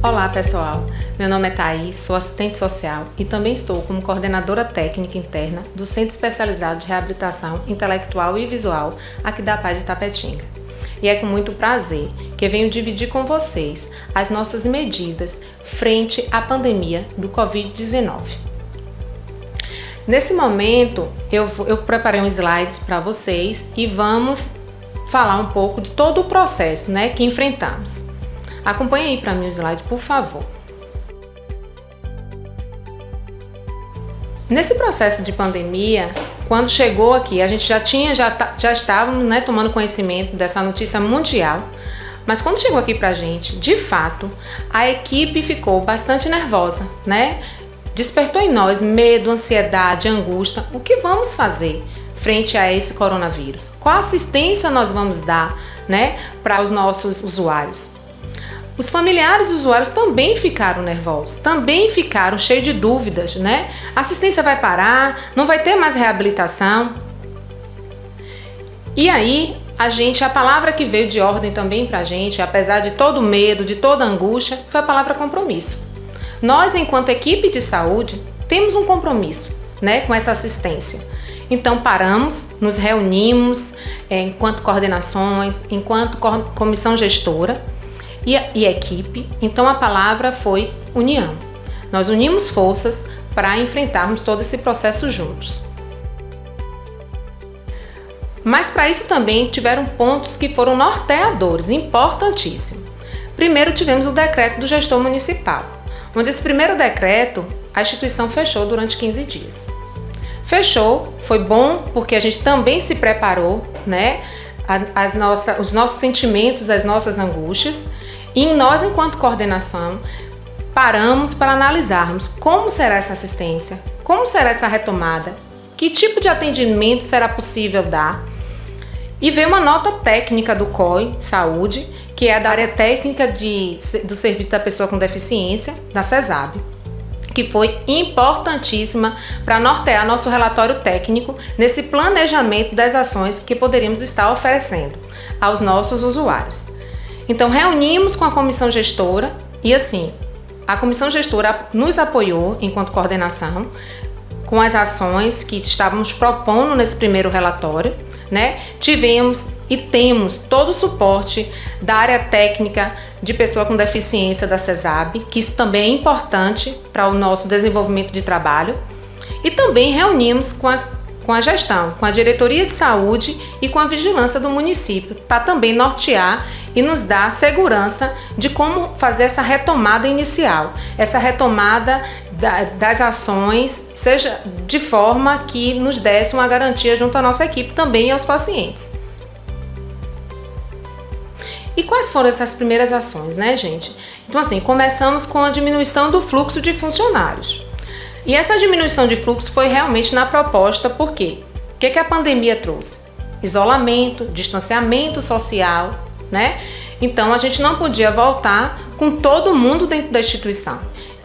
Olá pessoal, meu nome é Thaís, sou assistente social e também estou como coordenadora técnica interna do Centro Especializado de Reabilitação Intelectual e Visual aqui da PAI de Itapetinga. E é com muito prazer que venho dividir com vocês as nossas medidas frente à pandemia do Covid-19. Nesse momento eu preparei um slide para vocês e vamos falar um pouco de todo o processo, que enfrentamos. Acompanhe aí para mim o slide, por favor. Nesse processo de pandemia, quando chegou aqui, a gente já estávamos tomando conhecimento dessa notícia mundial, mas quando chegou aqui pra gente, de fato, a equipe ficou bastante nervosa, Despertou em nós medo, ansiedade, angústia. O que vamos fazer frente a esse coronavírus? Qual assistência nós vamos dar, para os nossos usuários? Os familiares dos usuários também ficaram nervosos, também ficaram cheios de dúvidas, A assistência vai parar, não vai ter mais reabilitação. E aí, a palavra que veio de ordem também pra gente, apesar de todo o medo, de toda a angústia, foi a palavra compromisso. Nós, enquanto equipe de saúde, temos um compromisso, com essa assistência. Então paramos, nos reunimos enquanto coordenações, enquanto comissão gestora e equipe. Então a palavra foi união. Nós unimos forças para enfrentarmos todo esse processo juntos. Mas para isso também tiveram pontos que foram norteadores, importantíssimos. Primeiro tivemos o decreto do gestor municipal, onde esse primeiro decreto a instituição fechou durante 15 dias. Fechou, foi bom porque a gente também se preparou, os nossos sentimentos, as nossas angústias, e nós, enquanto coordenação, paramos para analisarmos como será essa assistência, como será essa retomada, que tipo de atendimento será possível dar. E veio uma nota técnica do COI Saúde, que é da área técnica do Serviço da Pessoa com Deficiência, da CESAB, que foi importantíssima para nortear nosso relatório técnico nesse planejamento das ações que poderíamos estar oferecendo aos nossos usuários. Então reunimos com a comissão gestora e a comissão gestora nos apoiou enquanto coordenação com as ações que estávamos propondo nesse primeiro relatório, Tivemos e temos todo o suporte da área técnica de pessoa com deficiência da CESAB, que isso também é importante para o nosso desenvolvimento de trabalho. E também reunimos com a gestão, com a diretoria de saúde e com a vigilância do município, para também nortear e nos dar segurança de como fazer essa retomada inicial, essa retomada das ações, seja de forma que nos desse uma garantia junto à nossa equipe também e aos pacientes. E quais foram essas primeiras ações, gente? Então, começamos com a diminuição do fluxo de funcionários. E essa diminuição de fluxo foi realmente na proposta, por quê? O que a pandemia trouxe? Isolamento, distanciamento social, Então, a gente não podia voltar com todo mundo dentro da instituição.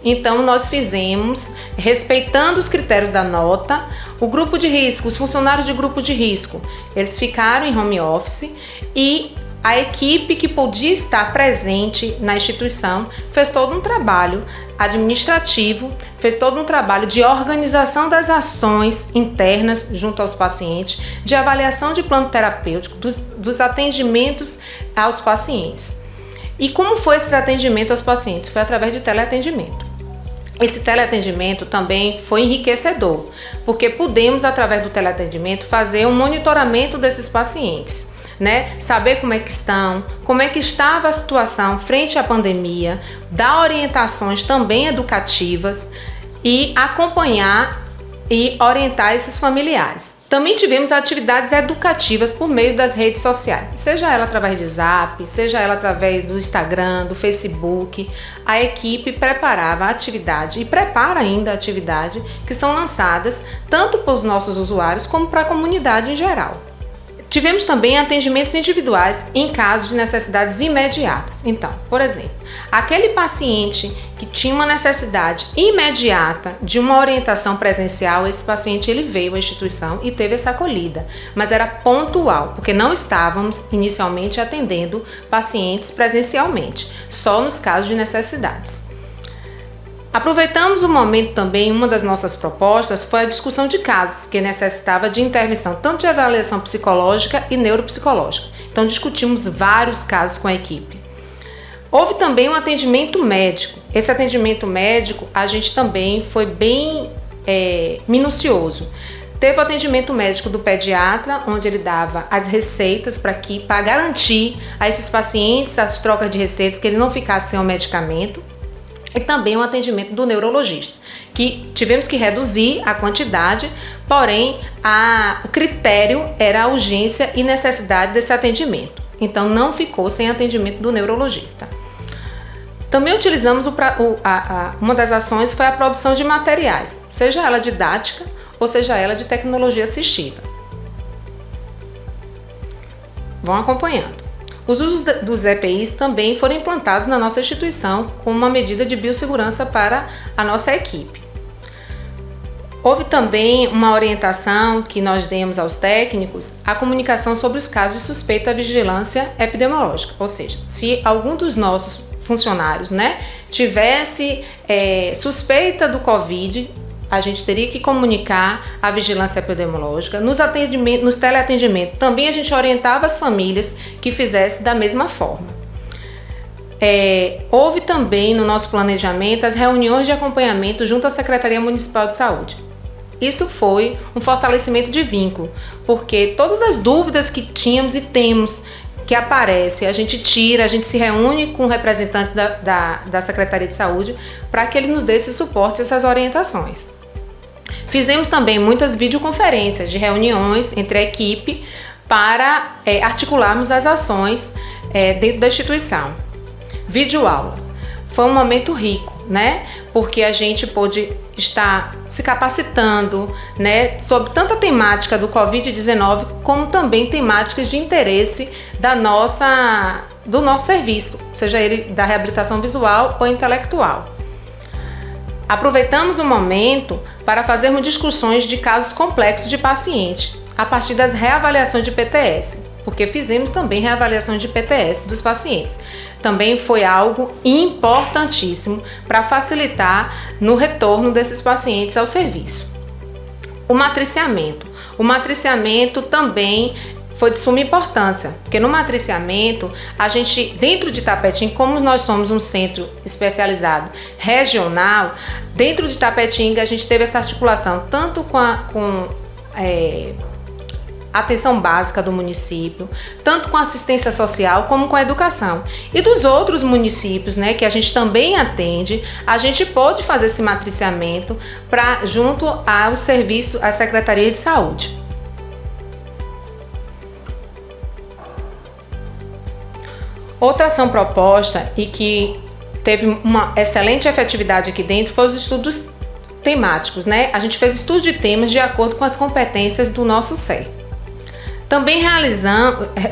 Então, nós fizemos, respeitando os critérios da nota, o grupo de risco, os funcionários de grupo de risco, eles ficaram em home office e a equipe que podia estar presente na instituição fez todo um trabalho administrativo, fez todo um trabalho de organização das ações internas junto aos pacientes, de avaliação de plano terapêutico, dos atendimentos aos pacientes. E como foi esse atendimento aos pacientes? Foi através de teleatendimento. Esse teleatendimento também foi enriquecedor, porque pudemos, através do teleatendimento, fazer um monitoramento desses pacientes, Saber como é que estão, como é que estava a situação frente à pandemia, dar orientações também educativas e acompanhar e orientar esses familiares. Também tivemos atividades educativas por meio das redes sociais, seja ela através de Zap, seja ela através do Instagram, do Facebook. A equipe preparava a atividade e prepara ainda a atividade que são lançadas tanto para os nossos usuários como para a comunidade em geral. Tivemos também atendimentos individuais em casos de necessidades imediatas. Então, por exemplo, aquele paciente que tinha uma necessidade imediata de uma orientação presencial, esse paciente ele veio à instituição e teve essa acolhida, mas era pontual, porque não estávamos inicialmente atendendo pacientes presencialmente, só nos casos de necessidades. Aproveitamos o momento também, uma das nossas propostas foi a discussão de casos que necessitava de intervenção tanto de avaliação psicológica e neuropsicológica. Então discutimos vários casos com a equipe. Houve também um atendimento médico. Esse atendimento médico a gente também foi bem minucioso. Teve o atendimento médico do pediatra, onde ele dava as receitas para garantir a esses pacientes as trocas de receitas, que ele não ficasse sem o medicamento. E também o atendimento do neurologista, que tivemos que reduzir a quantidade, porém o critério era a urgência e necessidade desse atendimento. Então não ficou sem atendimento do neurologista. Também utilizamos uma das ações foi a produção de materiais, seja ela didática ou seja ela de tecnologia assistiva. Vão acompanhando. Os usos dos EPIs também foram implantados na nossa instituição como uma medida de biossegurança para a nossa equipe. Houve também uma orientação que nós demos aos técnicos, a comunicação sobre os casos de suspeita de vigilância epidemiológica, ou seja, se algum dos nossos funcionários, tivesse suspeita do Covid, a gente teria que comunicar a vigilância epidemiológica. Nos teleatendimentos, também a gente orientava as famílias que fizessem da mesma forma. Houve também no nosso planejamento as reuniões de acompanhamento junto à Secretaria Municipal de Saúde. Isso foi um fortalecimento de vínculo, porque todas as dúvidas que tínhamos e temos que aparece, a gente se reúne com representantes da Secretaria de Saúde para que ele nos dê esse suporte, essas orientações. Fizemos também muitas videoconferências de reuniões entre a equipe para articularmos as ações dentro da instituição. Videoaulas. Foi um momento rico, porque a gente pôde estar se capacitando, sobre tanta temática do Covid-19, como também temáticas de interesse do nosso serviço, seja ele da reabilitação visual ou intelectual. Aproveitamos o momento para fazermos discussões de casos complexos de paciente, a partir das reavaliações de PTS, porque fizemos também reavaliações de PTS dos pacientes. Também foi algo importantíssimo para facilitar no retorno desses pacientes ao serviço. O matriciamento. O matriciamento também foi de suma importância, porque no matriciamento, a gente, dentro de Tapetinga, como nós somos um centro especializado regional, dentro de Tapetinga a gente teve essa articulação tanto com a atenção básica do município, tanto com a assistência social como com a educação. E dos outros municípios, que a gente também atende, a gente pode fazer esse matriciamento junto ao serviço, à Secretaria de Saúde. Outra ação proposta e que teve uma excelente efetividade aqui dentro foi os estudos temáticos, A gente fez estudos de temas de acordo com as competências do nosso CER. Também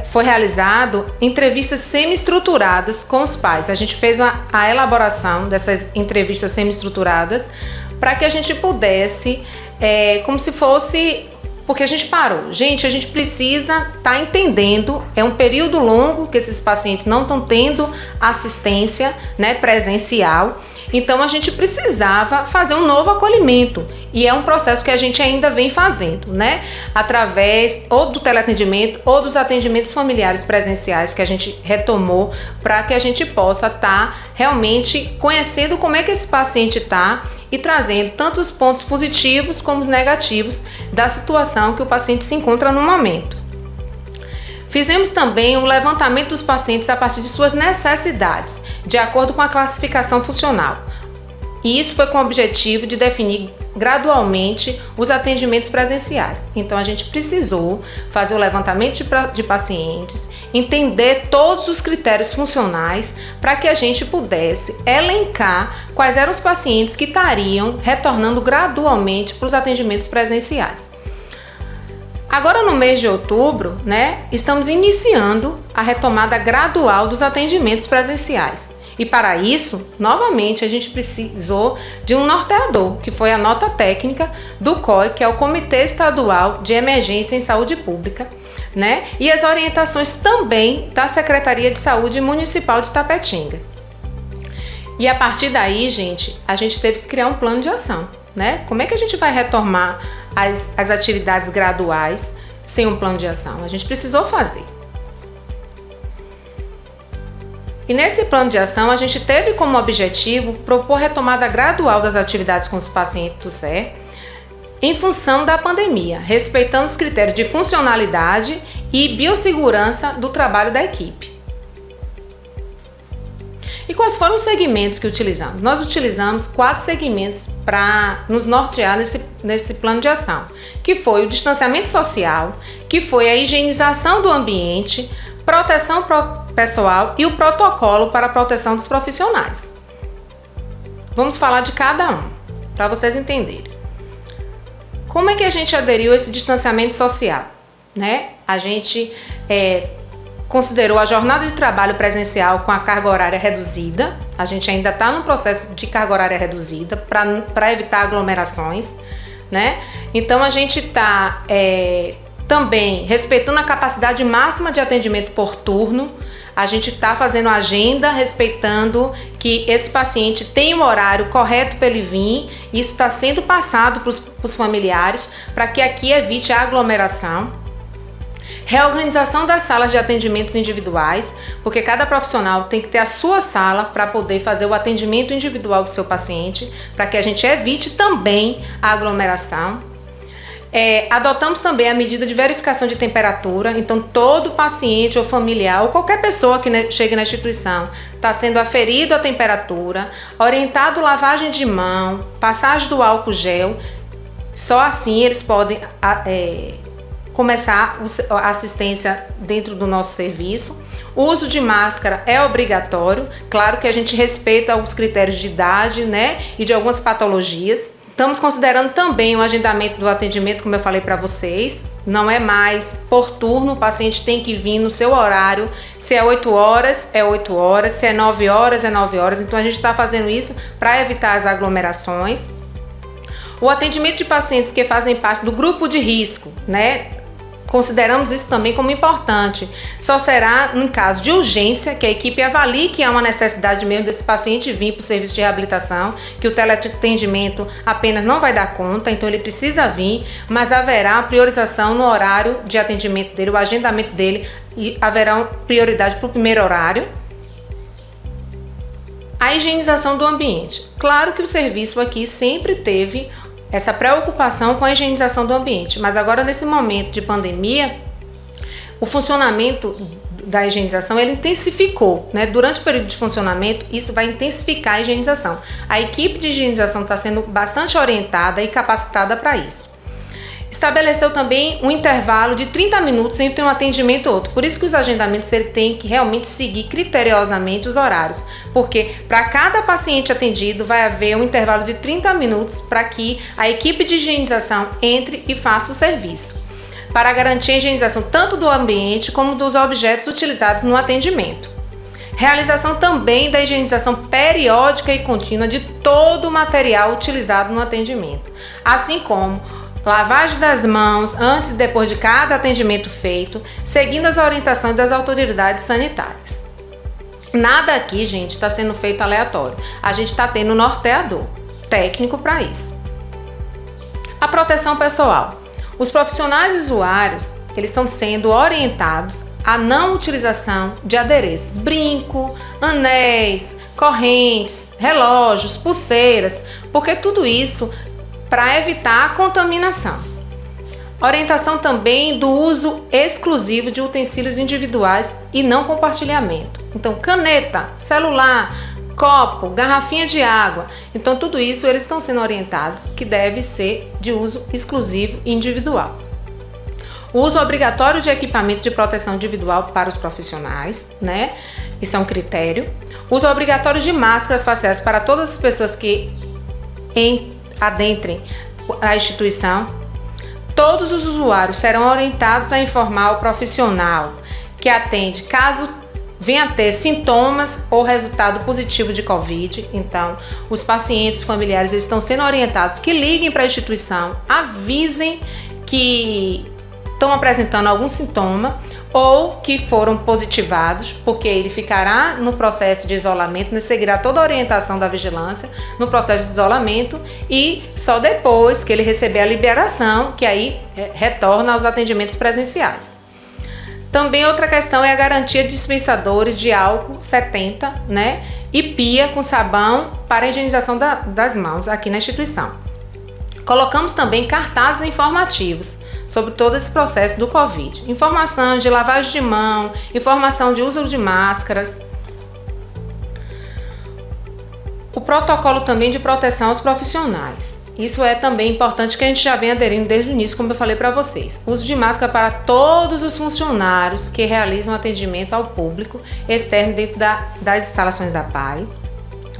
foi realizado entrevistas semi-estruturadas com os pais. A gente fez a elaboração dessas entrevistas semi-estruturadas para que a gente pudesse, como se fosse... Porque a gente parou. Gente, a gente precisa estar entendendo, é um período longo que esses pacientes não estão tendo assistência presencial. Então a gente precisava fazer um novo acolhimento e é um processo que a gente ainda vem fazendo, através ou do teleatendimento ou dos atendimentos familiares presenciais que a gente retomou para que a gente possa estar realmente conhecendo como é que esse paciente está e trazendo tanto os pontos positivos como os negativos da situação que o paciente se encontra no momento. Fizemos também o levantamento dos pacientes a partir de suas necessidades, de acordo com a classificação funcional. E isso foi com o objetivo de definir gradualmente os atendimentos presenciais. Então a gente precisou fazer o levantamento de pacientes, entender todos os critérios funcionais para que a gente pudesse elencar quais eram os pacientes que estariam retornando gradualmente para os atendimentos presenciais. Agora no mês de outubro, né, estamos iniciando a retomada gradual dos atendimentos presenciais. E para isso, novamente, a gente precisou de um norteador, que foi a nota técnica do COI, que é o Comitê Estadual de Emergência em Saúde Pública, né? E as orientações também da Secretaria de Saúde Municipal de Tapetinga. E a partir daí, gente, a gente teve que criar um plano de ação, né? Como é que a gente vai retomar as atividades graduais sem um plano de ação? A gente precisou fazer. E nesse plano de ação, a gente teve como objetivo propor retomada gradual das atividades com os pacientes do SER em função da pandemia, respeitando os critérios de funcionalidade e biossegurança do trabalho da equipe. E quais foram os segmentos que utilizamos? Nós utilizamos 4 segmentos para nos nortear nesse plano de ação, que foi o distanciamento social, que foi a higienização do ambiente, proteção pessoal e o protocolo para a proteção dos profissionais. Vamos falar de cada um, para vocês entenderem. Como é que a gente aderiu a esse distanciamento social? Né? A gente considerou a jornada de trabalho presencial com a carga horária reduzida. A gente ainda está no processo de carga horária reduzida para evitar aglomerações, né? Então a gente está também respeitando a capacidade máxima de atendimento por turno. A gente está fazendo agenda respeitando que esse paciente tem um horário correto para ele vir. Isso está sendo passado para os familiares para que aqui evite a aglomeração. Reorganização das salas de atendimentos individuais, porque cada profissional tem que ter a sua sala para poder fazer o atendimento individual do seu paciente, para que a gente evite também a aglomeração. Adotamos também a medida de verificação de temperatura, então todo paciente ou familiar ou qualquer pessoa que chegue na instituição está sendo aferido a temperatura, orientado lavagem de mão, passagem do álcool gel, só assim eles podem começar a assistência dentro do nosso serviço. O uso de máscara é obrigatório, claro que a gente respeita os critérios de idade, né, e de algumas patologias. Estamos considerando também o agendamento do atendimento, como eu falei para vocês. Não é mais por turno, o paciente tem que vir no seu horário. Se é 8 horas, é 8 horas. Se é 9 horas, é 9 horas. Então a gente está fazendo isso para evitar as aglomerações. O atendimento de pacientes que fazem parte do grupo de risco, né? Consideramos isso também como importante. Só será em caso de urgência que a equipe avalie que há uma necessidade mesmo desse paciente vir para o serviço de reabilitação, que o teleatendimento apenas não vai dar conta, então ele precisa vir, mas haverá priorização no horário de atendimento dele, o agendamento dele, e haverá prioridade para o primeiro horário. A higienização do ambiente. Claro que o serviço aqui sempre teve essa preocupação com a higienização do ambiente, mas agora nesse momento de pandemia, o funcionamento da higienização ele intensificou, né? Durante o período de funcionamento, isso vai intensificar a higienização. A equipe de higienização está sendo bastante orientada e capacitada para isso. Estabeleceu também um intervalo de 30 minutos entre um atendimento e outro. Por isso que os agendamentos ele tem que realmente seguir criteriosamente os horários, porque para cada paciente atendido vai haver um intervalo de 30 minutos para que a equipe de higienização entre e faça o serviço, para garantir a higienização tanto do ambiente como dos objetos utilizados no atendimento. Realização também da higienização periódica e contínua de todo o material utilizado no atendimento, assim como lavagem das mãos antes e depois de cada atendimento feito, seguindo as orientações das autoridades sanitárias. Nada aqui, gente, está sendo feito aleatório. A gente está tendo um norteador técnico para isso. A proteção pessoal. Os profissionais usuários, eles estão sendo orientados à não utilização de adereços, brinco, anéis, correntes, relógios, pulseiras, porque tudo isso para evitar a contaminação. Orientação também do uso exclusivo de utensílios individuais e não compartilhamento. Então, caneta, celular, copo, garrafinha de água. Então, tudo isso eles estão sendo orientados que deve ser de uso exclusivo e individual. O uso obrigatório de equipamento de proteção individual para os profissionais, né? Isso é um critério. Uso obrigatório de máscaras faciais para todas as pessoas que adentrem a instituição. todos os usuários serão orientados a informar o profissional que atende caso venha a ter sintomas ou resultado positivo de Covid. Então, os pacientes familiares estão sendo orientados que liguem para a instituição, avisem que estão apresentando algum sintoma ou que foram positivados, porque ele ficará no processo de isolamento, né, seguirá toda a orientação da vigilância no processo de isolamento e só depois que ele receber a liberação, que aí retorna aos atendimentos presenciais. Também outra questão é a garantia de dispensadores de álcool 70, né, e pia com sabão para a higienização das mãos aqui na instituição. Colocamos também cartazes informativos sobre todo esse processo do Covid. Informação de lavagem de mão, informação de uso de máscaras. O protocolo também de proteção aos profissionais. Isso é também importante que a gente já vem aderindo desde o início, como eu falei para vocês. Uso de máscara para todos os funcionários que realizam atendimento ao público externo dentro das instalações da PAI.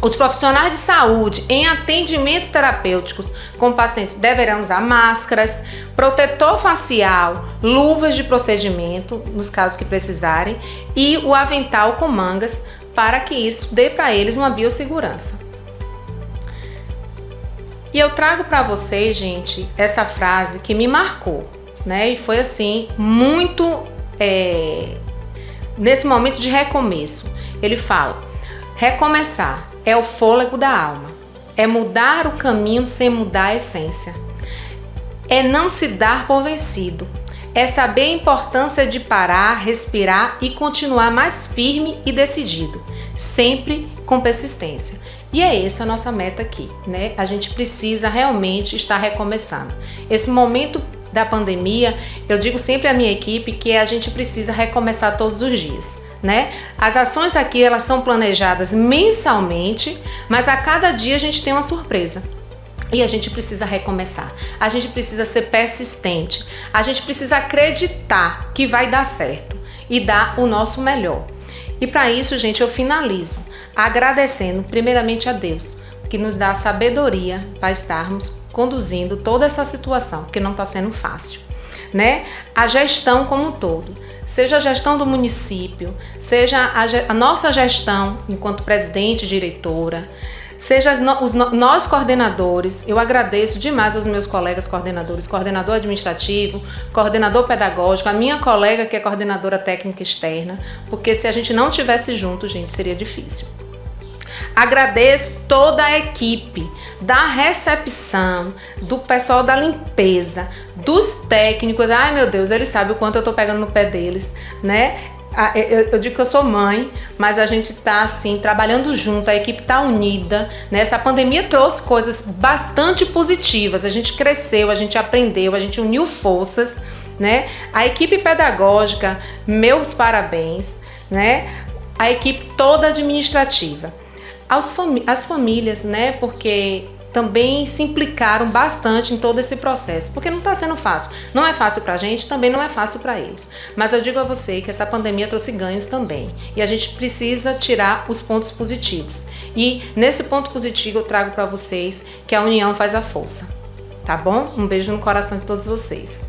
Os profissionais de saúde em atendimentos terapêuticos com pacientes deverão usar máscaras, protetor facial, luvas de procedimento, nos casos que precisarem, e o avental com mangas, para que isso dê para eles uma biossegurança. E eu trago para vocês, gente, essa frase que me marcou, né? E foi assim, muito nesse momento de recomeço. Ele fala: recomeçar é o fôlego da alma, é mudar o caminho sem mudar a essência, é não se dar por vencido, é saber a importância de parar, respirar e continuar mais firme e decidido, sempre com persistência. E é essa a nossa meta aqui, né? A gente precisa realmente estar recomeçando. Esse momento da pandemia, eu digo sempre à minha equipe que a gente precisa recomeçar todos os dias, né? As ações aqui, elas são planejadas mensalmente, mas a cada dia a gente tem uma surpresa. E a gente precisa recomeçar, a gente precisa ser persistente, a gente precisa acreditar que vai dar certo e dar o nosso melhor. E para isso, gente, eu finalizo agradecendo primeiramente a Deus, que nos dá a sabedoria para estarmos conduzindo toda essa situação, porque não está sendo fácil, né? A gestão como um todo, seja a gestão do município, seja a nossa gestão enquanto presidente e diretora, seja nós coordenadores. Eu agradeço demais aos meus colegas coordenadores, coordenador administrativo, coordenador pedagógico, a minha colega que é coordenadora técnica externa, porque se a gente não tivesse junto, gente, seria difícil. Agradeço toda a equipe da recepção, do pessoal da limpeza, dos técnicos. Ai, meu Deus, eles sabem o quanto eu tô pegando no pé deles, né? Eu digo que eu sou mãe, mas a gente tá assim, trabalhando junto, a equipe tá unida, né? Essa pandemia trouxe coisas bastante positivas, a gente cresceu, a gente aprendeu, a gente uniu forças, né? A equipe pedagógica, meus parabéns, né? A equipe toda administrativa. As famílias, né? Porque também se implicaram bastante em todo esse processo, porque não está sendo fácil. Não é fácil para a gente, também não é fácil para eles. Mas eu digo a você que essa pandemia trouxe ganhos também. E a gente precisa tirar os pontos positivos. E nesse ponto positivo eu trago para vocês que a união faz a força. Tá bom? Um beijo no coração de todos vocês.